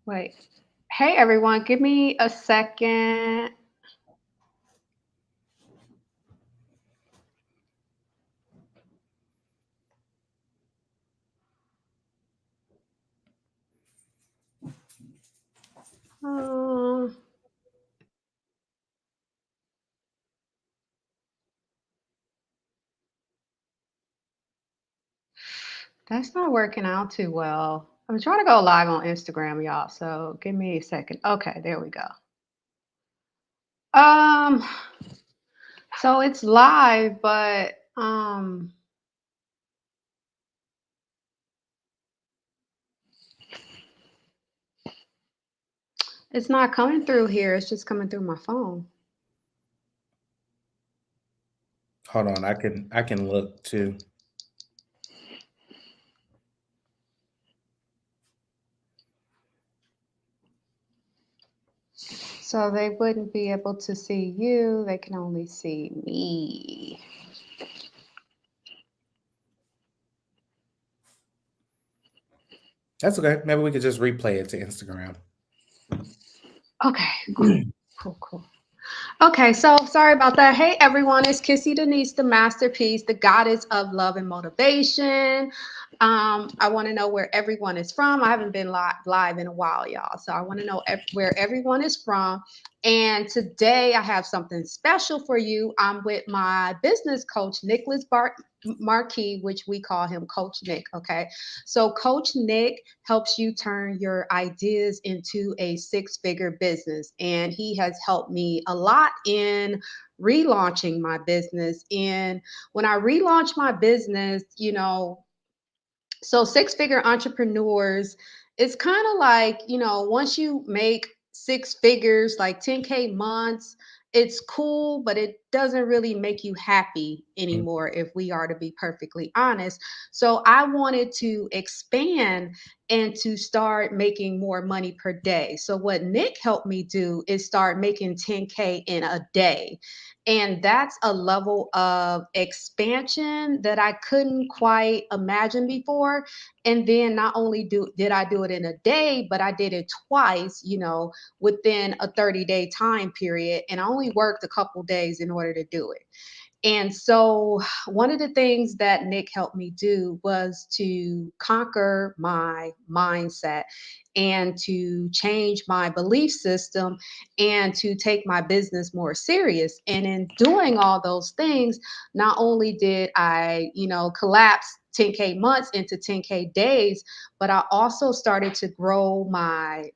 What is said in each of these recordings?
Wait. Hey everyone, give me a second. Uh, that's not working out too well. I'm trying to go live on Instagram, y'all. So give me a second. Okay, there we go. Um, so it's live, but it's not coming through here. It's just coming through my phone. Hold on, I can look too. So they wouldn't be able to see you. They can only see me. That's okay. Maybe we could just replay it to Instagram. Okay, cool, cool, cool. Okay, so sorry about that. Hey everyone, it's Kissy Denise, the masterpiece, the goddess of love and motivation. I want to know where everyone is from. I haven't been live in a while, y'all. So I want to know where everyone is from. And today I have something special for you. I'm with my business coach, Nicholas Marque, which we call him Coach Nick. Okay. So Coach Nick helps you turn your ideas into a six-figure business. And he has helped me a lot in relaunching my business. And when I relaunched my business, so six-figure entrepreneurs, it's kind of like, once you make six figures, like 10K months, it's cool, but it doesn't really make you happy anymore, if we are to be perfectly honest. So I wanted to expand and to start making more money per day. So what Nick helped me do is start making 10K in a day. And that's a level of expansion that I couldn't quite imagine before. And then not only did I do it in a day, but I did it twice, within a 30-day time period. And I only worked a couple days in order to do it. And so, one of the things that Nick helped me do was to conquer my mindset and to change my belief system and to take my business more serious. And in doing all those things, not only did I, collapse 10K months into 10K days, but I also started to grow my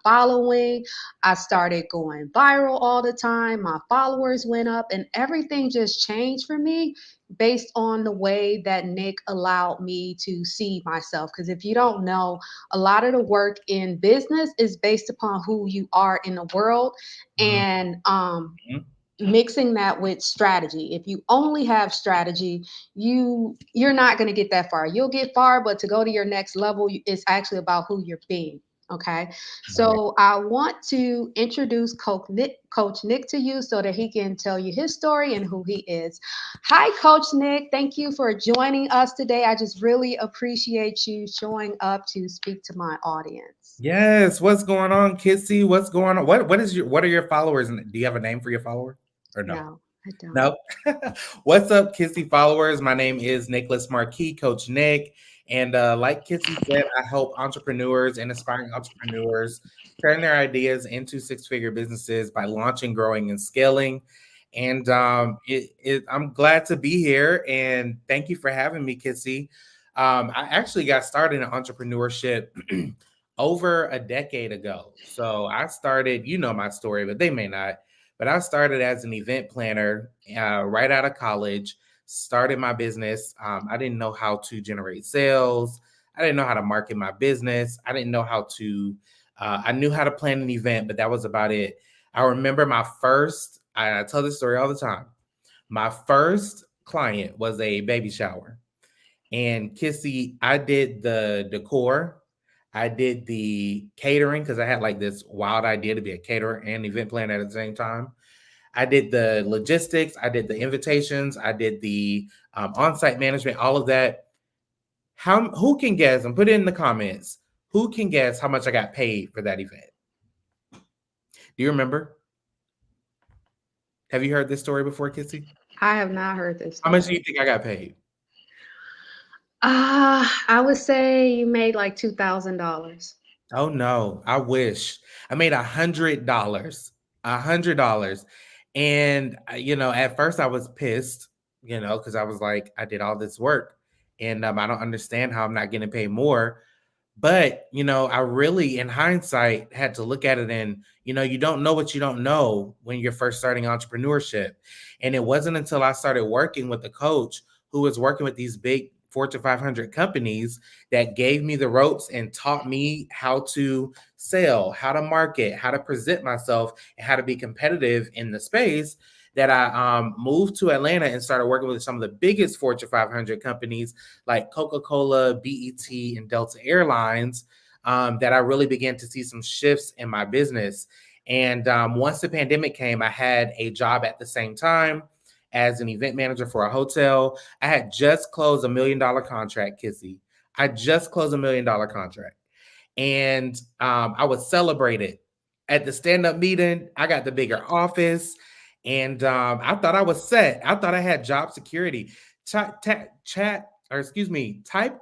following. I started going viral all the time. My followers went up and everything just changed for me based on the way that Nick allowed me to see myself. Because if you don't know, a lot of the work in business is based upon who you are in the world. Mhm. And Mhm. mixing that with strategy. If you only have strategy, you're not going to get that far. You'll get far, but to go to your next level, it's actually about who you're being. Okay. Right. So I want to introduce Coach Nick to you so that he can tell you his story and who he is. Hi, Coach Nick. Thank you for joining us today. I just really appreciate you showing up to speak to my audience. Yes. What's going on, Kissy? What's going on? What are your followers? And do you have a name for your follower or no? No, I don't. No. What's up, Kissy followers? My name is Nicholas Marquis, Coach Nick. And like Kissy said, I help entrepreneurs and aspiring entrepreneurs turn their ideas into six-figure businesses by launching, growing, and scaling. And I'm glad to be here. And thank you for having me, Kissy. I actually got started in entrepreneurship over a decade ago. So I started, you know my story, but they may not. But I started as an event planner right out of college, started my business. I didn't know how to generate sales. I didn't know how to market my business. I didn't know how to, I knew how to plan an event, but that was about it. I remember I tell this story all the time. My first client was a baby shower. And Kissy, I did the decor. I did the catering because I had like this wild idea to be a caterer and event planner at the same time. I did the logistics, I did the invitations, I did the on-site management, all of that. Who can guess? And put it in the comments. Who can guess how much I got paid for that event? Do you remember? Have you heard this story before, Kissy? I have not heard this How much do story. you think I got paid? I would say you made like $2,000. Oh no, I wish. I made $100. $100. And at first I was pissed, because I was like, I did all this work and I don't understand how I'm not getting paid more. But, I really, in hindsight, had to look at it and, you don't know what you don't know when you're first starting entrepreneurship. And it wasn't until I started working with a coach who was working with these big Fortune 500 companies that gave me the ropes and taught me how to sell, how to market, how to present myself, and how to be competitive in the space that I moved to Atlanta and started working with some of the biggest Fortune 500 companies like Coca-Cola, BET, and Delta Airlines, that I really began to see some shifts in my business. And once the pandemic came, I had a job at the same time as an event manager for a hotel. I had just closed $1 million contract, Kissy. I just closed $1 million contract. And I was celebrated at the stand-up meeting. I got the bigger office. And I thought I was set. I thought I had job security. Type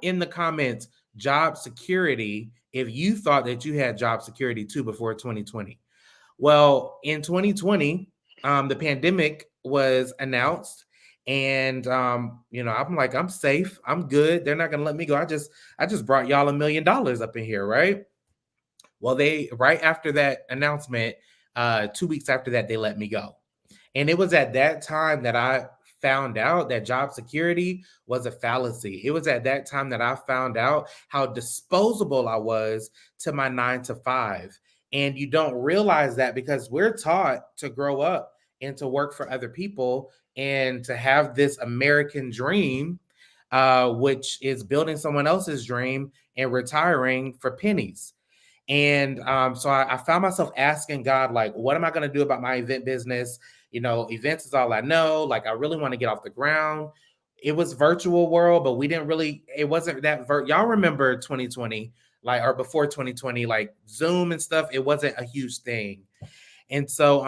in the comments job security if you thought that you had job security too before 2020. Well, in 2020, the pandemic was announced, and I'm like, I'm safe, I'm good. They're not gonna let me go. I just brought y'all $1 million up in here, right? Well, they right after that announcement, 2 weeks after that, they let me go. And it was at that time that I found out that job security was a fallacy. It was at that time that I found out how disposable I was to my 9 to 5. And you don't realize that because we're taught to grow up and to work for other people and to have this American dream, which is building someone else's dream and retiring for pennies. And so I found myself asking God, like, what am I going to do about my event business? Events is all I know. Like, I really want to get off the ground. It was virtual world, but it wasn't that, y'all remember 2020, like, or before 2020, like Zoom and stuff, it wasn't a huge thing. And so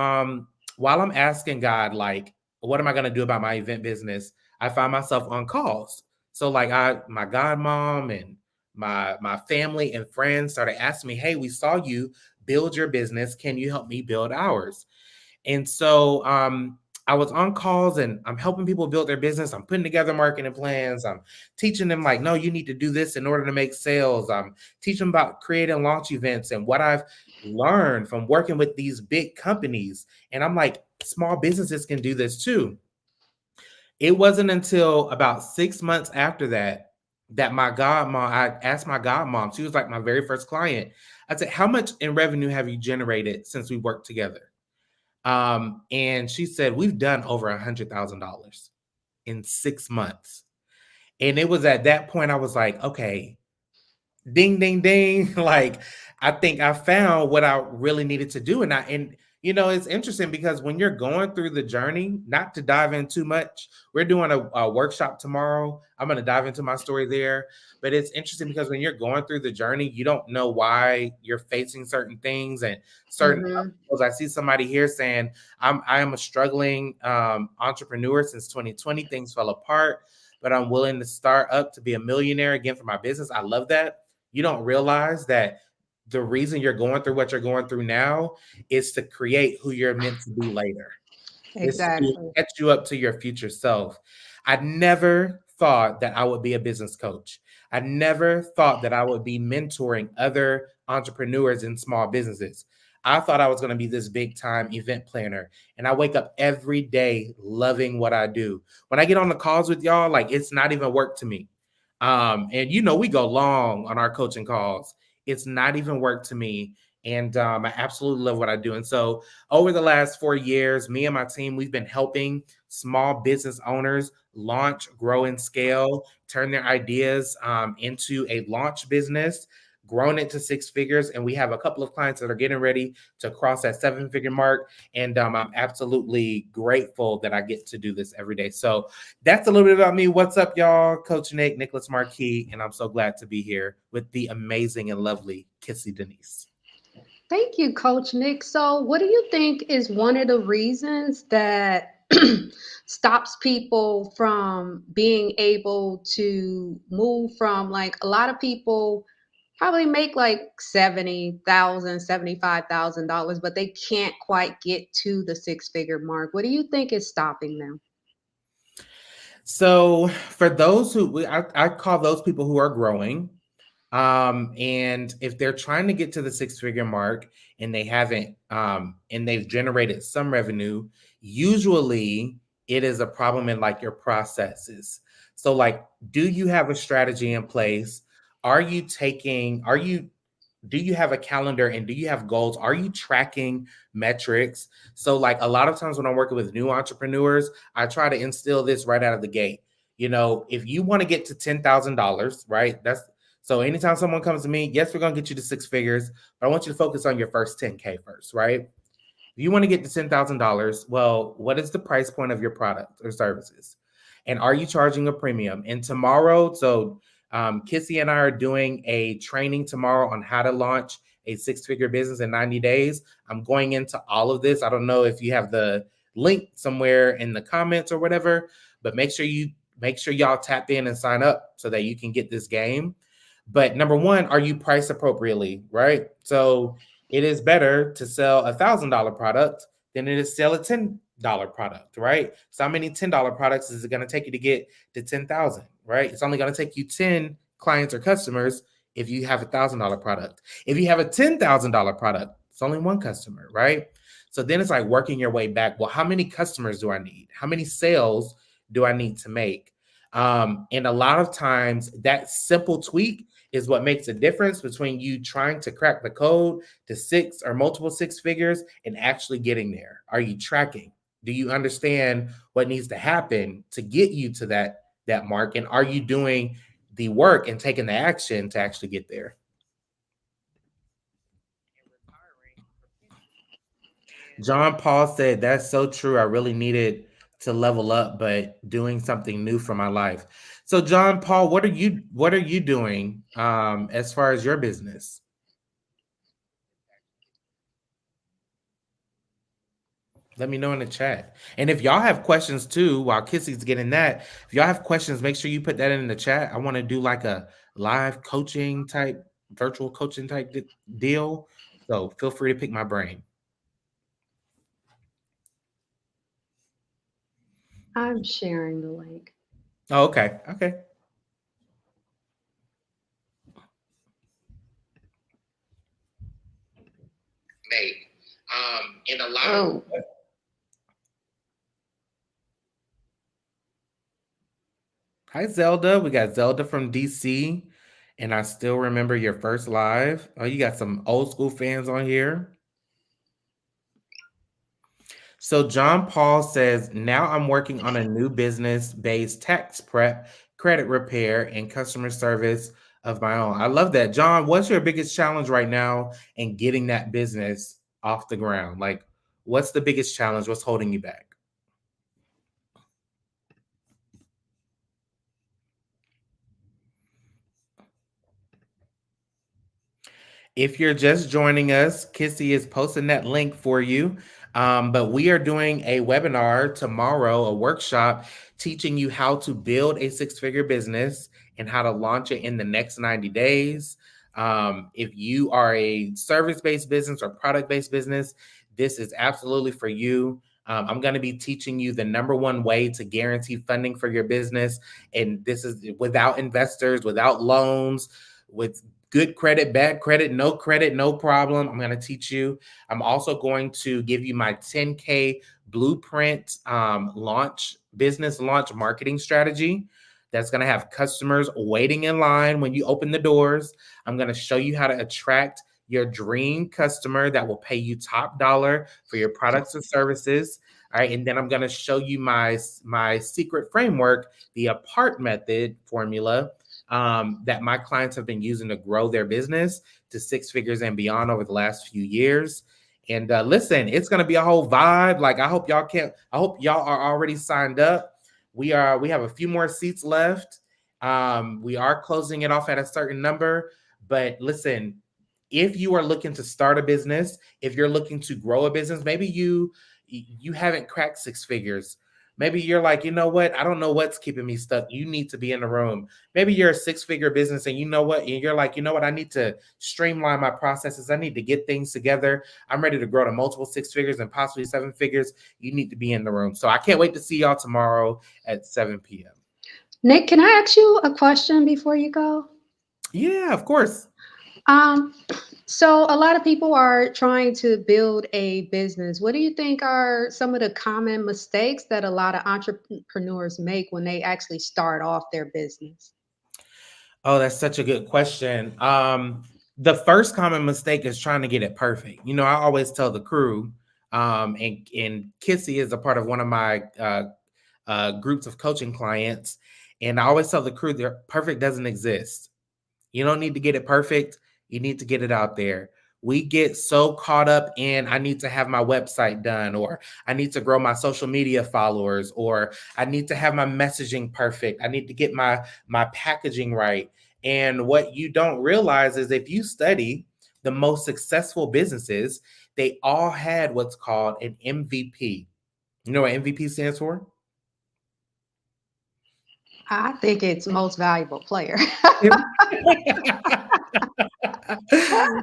while I'm asking God, like, what am I going to do about my event business? I find myself on calls. So like my godmom and my family and friends started asking me, hey, we saw you build your business. Can you help me build ours? And so I was on calls and I'm helping people build their business. I'm putting together marketing plans. I'm teaching them like, no, you need to do this in order to make sales. I'm teaching them about creating launch events and what I've learned from working with these big companies. And I'm like, small businesses can do this too. It wasn't until about 6 months after that that I asked my godmom, she was like my very first client. I said, how much in revenue have you generated since we worked together? And she said, we've done over $100,000 in 6 months. And it was at that point I was like, okay, ding, ding, ding. Like, I think I found what I really needed to do. And it's interesting because when you're going through the journey, not to dive in too much, we're doing a workshop tomorrow. I'm going to dive into my story there. But it's interesting because when you're going through the journey, you don't know why you're facing certain things and certain Mm-hmm. obstacles. I see somebody here saying, I am a struggling entrepreneur since 2020. Things fell apart, but I'm willing to start up to be a millionaire again for my business. I love that. You don't realize that the reason you're going through what you're going through now is to create who you're meant to be later. It's to Exactly. set you up to your future self. I never thought that I would be a business coach. I never thought that I would be mentoring other entrepreneurs in small businesses. I thought I was going to be this big time event planner. And I wake up every day loving what I do. When I get on the calls with y'all, like it's not even work to me. And we go long on our coaching calls. It's not even work to me. And I absolutely love what I do. And so over the last 4 years, me and my team, we've been helping small business owners launch, grow, and scale, turn their ideas into a launch business, grown it to six figures, and we have a couple of clients that are getting ready to cross that seven-figure mark. And I'm absolutely grateful that I get to do this every day. So that's a little bit about me. What's up, y'all? Coach Nick, Nicholas Marquis, and I'm so glad to be here with the amazing and lovely Kissy Denise. Thank you, Coach Nick. So, what do you think is one of the reasons that stops people from being able to move from, like, a lot of people probably make like 70,000, $75,000, but they can't quite get to the six-figure mark. What do you think is stopping them? So for those who I call those people who are growing, and if they're trying to get to the six-figure mark and they haven't, and they've generated some revenue, usually it is a problem in like your processes. So like, do you have a strategy in place? Are you do you have a calendar and do you have goals? Are you tracking metrics? So, like a lot of times when I'm working with new entrepreneurs, I try to instill this right out of the gate. You know, if you want to get to $10,000, right? That's so anytime someone comes to me, yes, we're going to get you to six figures, but I want you to focus on your first 10K first, right? If you want to get to $10,000, well, what is the price point of your product or services? And are you charging a premium? And tomorrow, so Kissy and I are doing a training tomorrow on how to launch a six-figure business in 90 days. I'm going into all of this. I don't know if you have the link somewhere in the comments or whatever, but make sure y'all tap in and sign up so that you can get this game. But number one, are you priced appropriately, right? So it is better to sell $1,000 product than it is to sell a $10 product, right? So how many $10 products is it going to take you to get to 10,000, right? It's only going to take you 10 clients or customers if you have $1,000 product. If you have a $10,000 product, it's only one customer, right? So then it's like working your way back. Well, how many customers do I need? How many sales do I need to make? And a lot of times that simple tweak is what makes a difference between you trying to crack the code to six or multiple six figures and actually getting there. Are you tracking? Do you understand what needs to happen to get you to that mark? And are you doing the work and taking the action to actually get there? John Paul said, "That's so true. I really needed to level up, but doing something new for my life." So, John Paul, what are you doing as far as your business? Let me know in the chat. And if y'all have questions too, while Kissy's getting that, if y'all have questions, make sure you put that in the chat. I want to do like a live coaching type, virtual coaching type deal. So feel free to pick my brain. I'm sharing the link. Oh, okay. Okay. Make. In a lot of Hi, Zelda. We got Zelda from DC. And I still remember your first live. Oh, you got some old school fans on here. So John Paul says, now I'm working on a new business-based tax prep, credit repair, and customer service of my own. I love that. John, what's your biggest challenge right now in getting that business off the ground? Like, what's the biggest challenge? What's holding you back? If you're just joining us, Kissy is posting that link for you. But we are doing a webinar tomorrow, a workshop teaching you how to build a six-figure business and how to launch it in the next 90 days. If you are a service-based business or product-based business, this is absolutely for you. I'm going to be teaching you the number one way to guarantee funding for your business. And this is without investors, without loans, with good credit, bad credit, no problem. I'm going to teach you. I'm also going to give you my 10K blueprint business launch marketing strategy that's going to have customers waiting in line when you open the doors. I'm going to show you how to attract your dream customer that will pay you top dollar for your products and services. All right. And then I'm going to show you my secret framework, the apart method formula, that my clients have been using to grow their business to six figures and beyond over the last few years. And listen, it's gonna be a whole vibe. Like I hope y'all are already signed up. We have a few more seats left. We are closing it off at a certain number. But listen, if you are looking to start a business, if you're looking to grow a business, maybe you haven't cracked six figures. Maybe you're like, you know what? I don't know what's keeping me stuck. You need to be in the room. Maybe you're a six-figure business and you know what? And you're like, you know what? I need to streamline my processes. I need to get things together. I'm ready to grow to multiple six figures and possibly seven figures. You need to be in the room. So I can't wait to see y'all tomorrow at 7 p.m. Nick, can I ask you a question before you go? Yeah, of course. Um, so a lot of people are trying to build a business. What do you think are some of the common mistakes that a lot of entrepreneurs make when they actually start off their business? Oh, that's such a good question. The first common mistake is trying to get it perfect. You know, I always tell the crew, and Kissy is a part of one of my groups of coaching clients, and I always tell the crew that perfect doesn't exist. You don't need to get it perfect. You need to get it out there. We get so caught up in I need to have my website done, or I need to grow my social media followers, or I need to have my messaging perfect. I need to get my packaging right. And what you don't realize is if you study the most successful businesses, they all had what's called an MVP. You know what MVP stands for? I think it's most valuable player.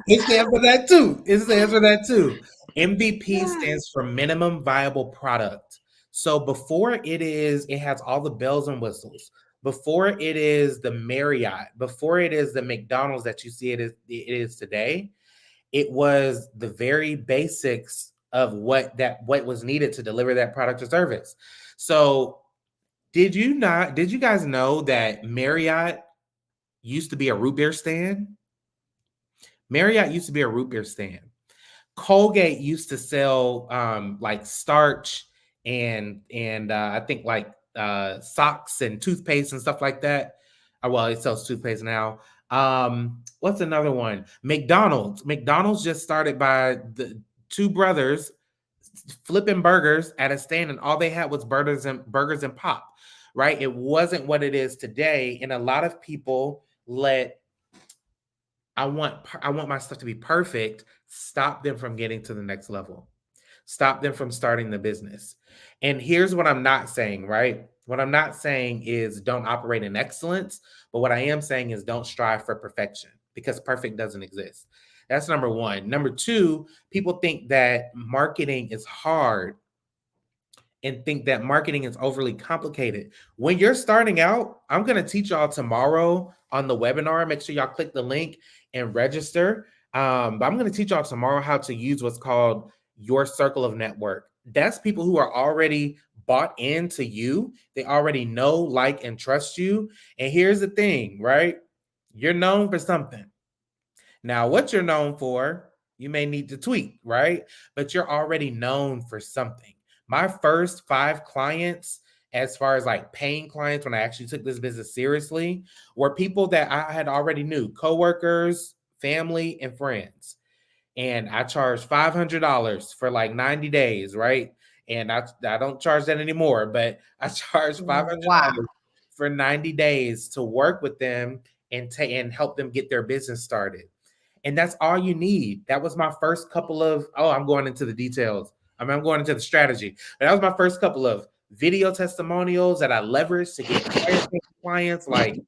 It stands for that too. It stands for that too. MVP stands for minimum viable product. So before it has all the bells and whistles. Before it is the Marriott, before it is the McDonald's that you see it is today, it was the very basics of what was needed to deliver that product or service. So did you guys know that Marriott used to be a root beer stand? Marriott used to be a root beer stand. Colgate used to sell like starch and I think like socks and toothpaste and stuff like that. Well, it sells toothpaste now. What's another one? McDonald's. McDonald's just started by the two brothers flipping burgers at a stand, and all they had was burgers and pop. Right? It wasn't what it is today, and a lot of people let I want my stuff to be perfect, stop them from getting to the next level. Stop them from starting the business. And here's what I'm not saying, right? What I'm not saying is don't operate in excellence, but what I am saying is don't strive for perfection because perfect doesn't exist. That's number 1. Number 2, people think that marketing is hard and think that marketing is overly complicated. When you're starting out, I'm going to teach y'all tomorrow on the webinar. Make sure y'all click the link and register. But I'm going to teach y'all tomorrow how to use what's called your circle of network. That's people who are already bought into you. They already know, like, and trust you. And here's the thing, right? You're known for something. Now, what you're known for, you may need to tweak, right? But you're already known for something. My first 5 clients, as far as like paying clients when I actually took this business seriously, were people that I had already knew, coworkers, family, and friends. And I charged $500 for like 90 days, right? And I don't charge that anymore, but I charged Wow. $500 for 90 days to work with them and help them get their business started. And that's all you need. That was my first couple of, I'm going into the details. I'm going into the strategy. But that was my first couple of video testimonials that I leveraged to get higher paying clients. Like,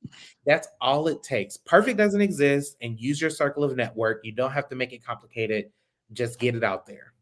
that's all it takes. Perfect doesn't exist, and use your circle of network. You don't have to make it complicated. Just get it out there.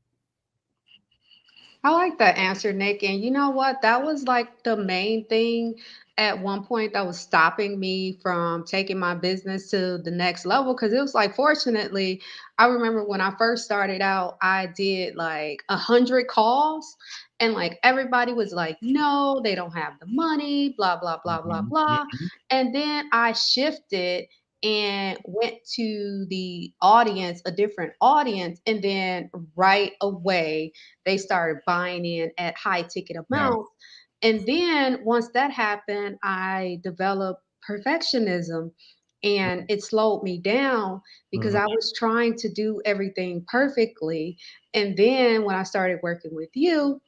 I like that answer, Nick. And you know what? That was like the main thing at one point that was stopping me from taking my business to the next level. Cause it was like, fortunately, I remember when I first started out, I did like 100 calls, and like everybody was like, no, they don't have the money, blah, blah, blah, blah, Mhm, blah. mhm. And then I shifted and went to the audience, a different audience. And then right away, they started buying in at high ticket Yeah. amounts. And then once that happened, I developed perfectionism, and it slowed me down because Mhm. I was trying to do everything perfectly. And then when I started working with you,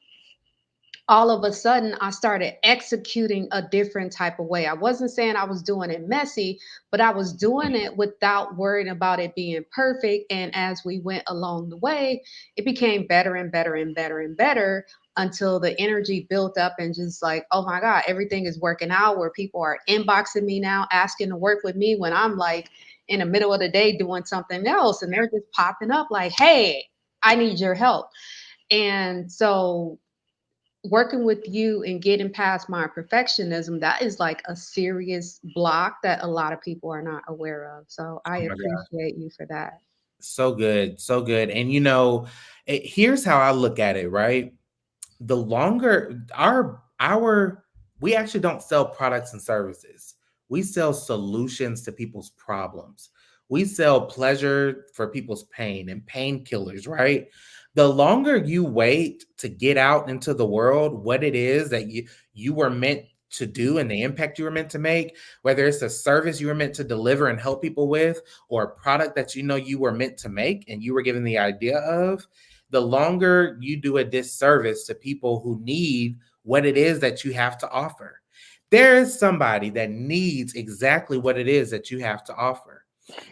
all of a sudden I started executing a different type of way. I wasn't saying I was doing it messy, but I was doing it without worrying about it being perfect. And as we went along the way, it became better and better and better and better until the energy built up and just like, oh my God, everything is working out where people are inboxing me now, asking to work with me when I'm like in the middle of the day doing something else. And they're just popping up like, hey, I need your help. And so working with you and getting past my perfectionism, that is like a serious block that a lot of people are not aware of. So I Oh my God. appreciate you for that. So good. So good. And here's how I look at it, right? The longer our we actually don't sell products and services. We sell solutions to people's problems. We sell pleasure for people's pain and painkillers, right? The longer you wait to get out into the world what it is that you were meant to do and the impact you were meant to make, whether it's a service you were meant to deliver and help people with, or a product that you were meant to make and you were given the idea of, the longer you do a disservice to people who need what it is that you have to offer. There is somebody that needs exactly what it is that you have to offer.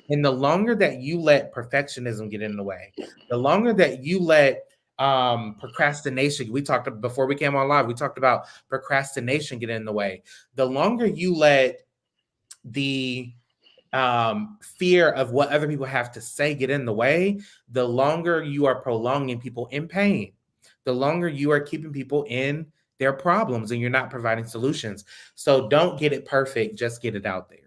And the longer that you let perfectionism get in the way, the longer that you let procrastination, we talked before we came on live, we talked about procrastination get in the way. The longer you let the fear of what other people have to say get in the way, the longer you are prolonging people in pain, the longer you are keeping people in their problems and you're not providing solutions. So don't get it perfect, just get it out there.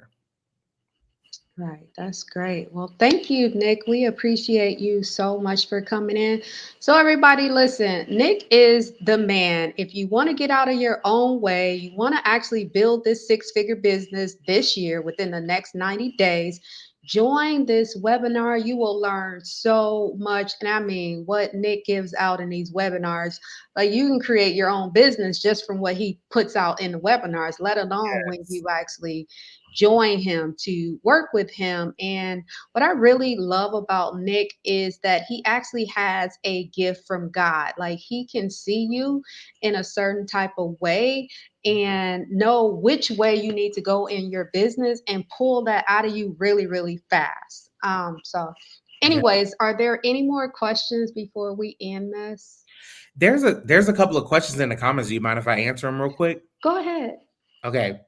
Right, that's great. Well, thank you, Nick. We appreciate you so much for coming in. So, everybody, listen, Nick is the man. If you want to get out of your own way, you want to actually build this six-figure business this year within the next 90 days, join this webinar. You will learn so much. And I mean, what Nick gives out in these webinars, like you can create your own business just from what he puts out in the webinars, let alone when Yes. you actually join him, to work with him. And what I really love about Nick is that he actually has a gift from God. Like he can see you in a certain type of way and know which way you need to go in your business and pull that out of you really, really fast. Yeah. Anyways, are there any more questions before we end this? There's a couple of questions in the comments. Do you mind if I answer them real quick? Go ahead. Okay.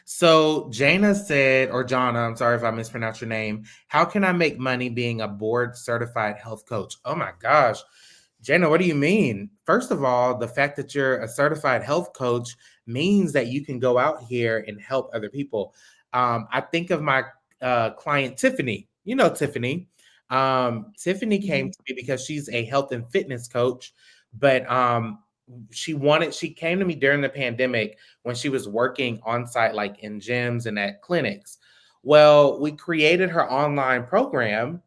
So Jana said, or Jana, I'm sorry if I mispronounced your name. How can I make money being a board certified health coach? Oh my gosh. Jana, what do you mean? First of all, the fact that you're a certified health coach means that you can go out here and help other people. I think of my client, Tiffany. You know, Tiffany. Tiffany came Mhm. to me because she's a health and fitness coach, but she came to me during the pandemic when she was working on site, like in gyms and at clinics. Well, we created her online program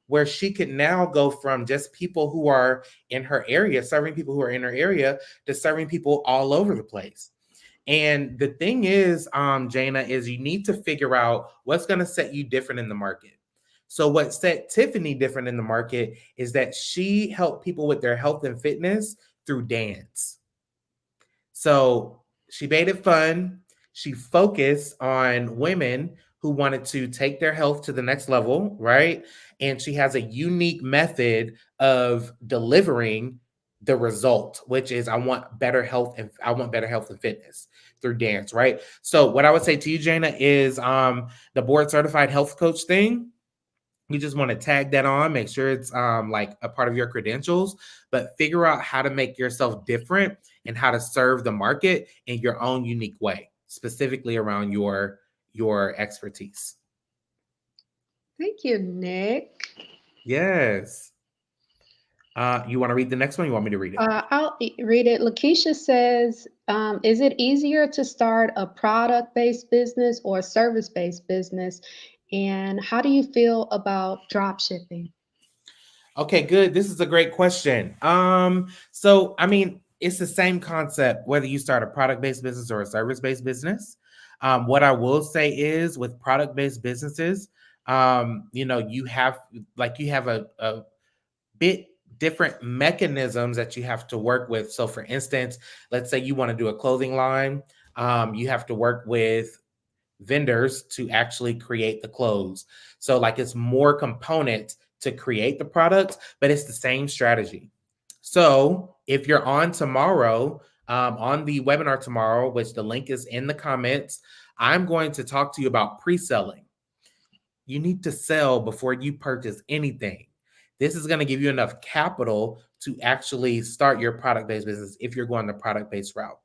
where she could now go from just people who are in her area, serving people who are in her area, to serving people all over the place. And the thing is, Jana, is you need to figure out what's going to set you different in the market. So, what set Tiffany different in the market is that she helped people with their health and fitness through dance. So she made it fun. She focused on women who wanted to take their health to the next level, right? And she has a unique method of delivering the result, which is I want better health and fitness through dance, right? So what I would say to you, Jana, is the board certified health coach thing. You just want to tag that on, make sure it's like a part of your credentials, but figure out how to make yourself different and how to serve the market in your own unique way, specifically around your expertise. Thank you, Nick. Yes. You want to read the next one? You want me to read it? Read it. Lakeisha says, is it easier to start a product based business or a service based business? And how do you feel about drop shipping? Okay, good. This is a great question. So I mean, it's the same concept whether you start a product-based business or a service-based business. What I will say is with product based businesses, you have you have a bit different mechanisms that you have to work with. So, for instance, let's say you want to do a clothing line, you have to work with vendors to actually create the clothes. So, like, it's more components to create the products, but it's the same strategy. So, if you're on tomorrow, on the webinar tomorrow, which the link is in the comments, I'm going to talk to you about pre selling. You need to sell before you purchase anything. This is going to give you enough capital to actually start your product based business if you're going the product based route.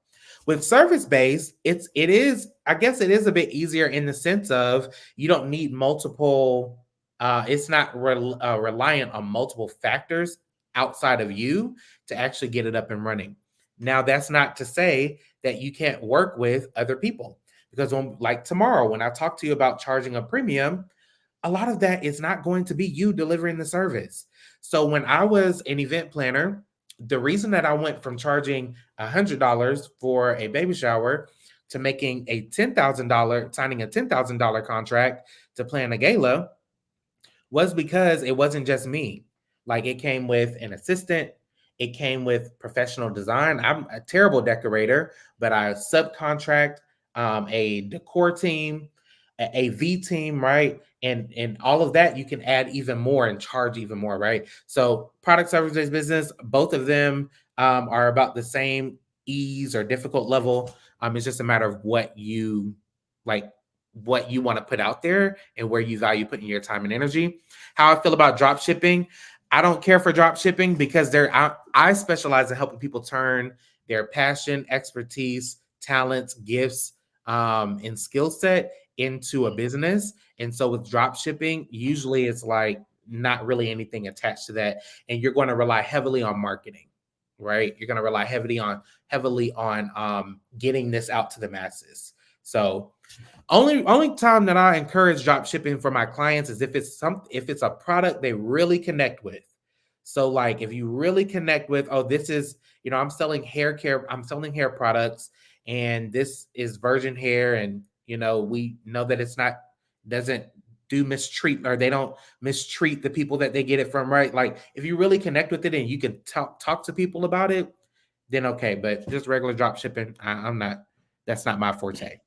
With service based, I guess it is a bit easier in the sense of you don't need multiple, it's not reliant on multiple factors outside of you to actually get it up and running. Now, that's not to say that you can't work with other people, because like tomorrow, when I talk to you about charging a premium, a lot of that is not going to be you delivering the service. So when I was an event planner, the reason that I went from charging $100 for a baby shower to making a $10,000, signing a $10,000 contract to plan a gala, was because it wasn't just me. Like, it came with an assistant, it came with professional design. I'm a terrible decorator, but I subcontract a decor team, a V team, right? And all of that you can add even more and charge even more, right? So product service based business, both of them are about the same ease or difficult level. It's just a matter of like what you want to put out there and where you value putting your time and energy. How I feel about drop shipping, I don't care for drop shipping because I specialize in helping people turn their passion, expertise, talents, gifts, and skill set into a business. And so with drop shipping, usually it's like not really anything attached to that. And you're going to rely heavily on marketing, right? You're going to rely heavily on getting this out to the masses. So only time that I encourage drop shipping for my clients is if it's a product they really connect with. So, like, if you really connect with, oh, this is, I'm selling hair care, I'm selling hair products, and this is virgin hair, and we know that it's not, doesn't do mistreat, or they don't mistreat the people that they get it from, right? Like, if you really connect with it and you can talk to people about it, then okay. But just regular drop shipping, I'm not. That's not my forte.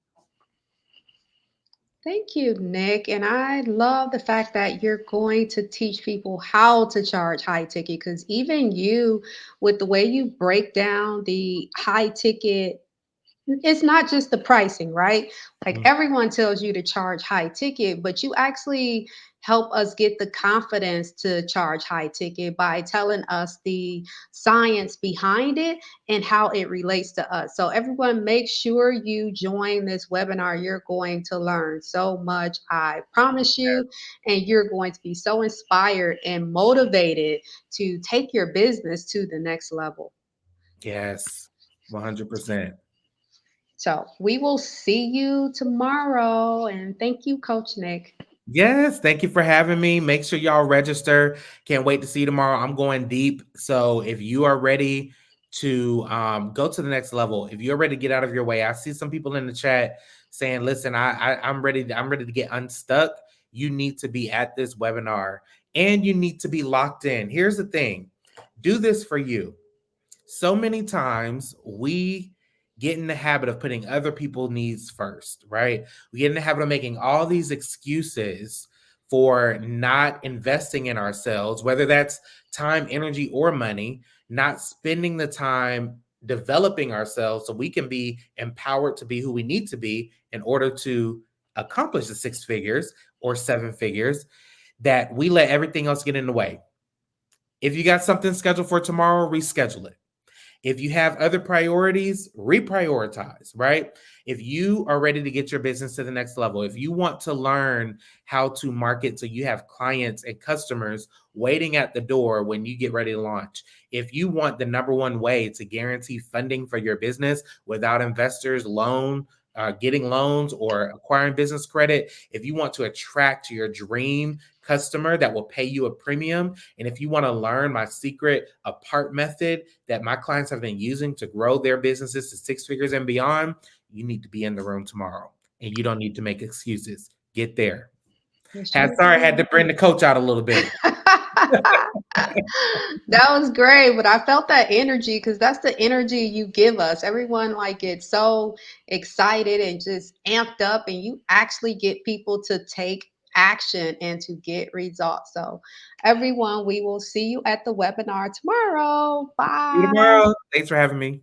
Thank you, Nick. And I love the fact that you're going to teach people how to charge high ticket, because even you, with the way you break down the high ticket, it's not just the pricing, right? Like, everyone tells you to charge high ticket, but you actually help us get the confidence to charge high ticket by telling us the science behind it and how it relates to us. So, everyone, make sure you join this webinar. You're going to learn so much, I promise you, and you're going to be so inspired and motivated to take your business to the next level. Yes, 100%. So we will see you tomorrow. And thank you, Coach Nick. Yes, thank you for having me. Make sure y'all register. Can't wait to see you tomorrow. I'm going deep. So if you are ready to go to the next level, if you're ready to get out of your way, I see some people in the chat saying, "Listen, I'm ready. I'm ready to get unstuck." You need to be at this webinar, and you need to be locked in. Here's the thing: do this for you. So many times we get in the habit of putting other people's needs first, right? We get in the habit of making all these excuses for not investing in ourselves, whether that's time, energy, or money, not spending the time developing ourselves so we can be empowered to be who we need to be in order to accomplish the 6 figures or 7 figures, that we let everything else get in the way. If you got something scheduled for tomorrow, reschedule it. If you have other priorities, reprioritize, right? If you are ready to get your business to the next level, if you want to learn how to market so you have clients and customers waiting at the door when you get ready to launch, if you want the number one way to guarantee funding for your business without investors, getting loans or acquiring business credit, if you want to attract your dream customer that will pay you a premium, and if you want to learn my secret apart method that my clients have been using to grow their businesses to 6 figures and beyond, you need to be in the room tomorrow. and you don't need to make excuses. Get there. Yes, Had you sorry, had to do. bring the coach out a little bit. That was great, but I felt that energy because that's the energy you give us. Everyone like gets so excited and just amped up, and you actually get people to take action and to get results. So, everyone, we will see you at the webinar tomorrow. See you Bye. tomorrow. Thanks for having me.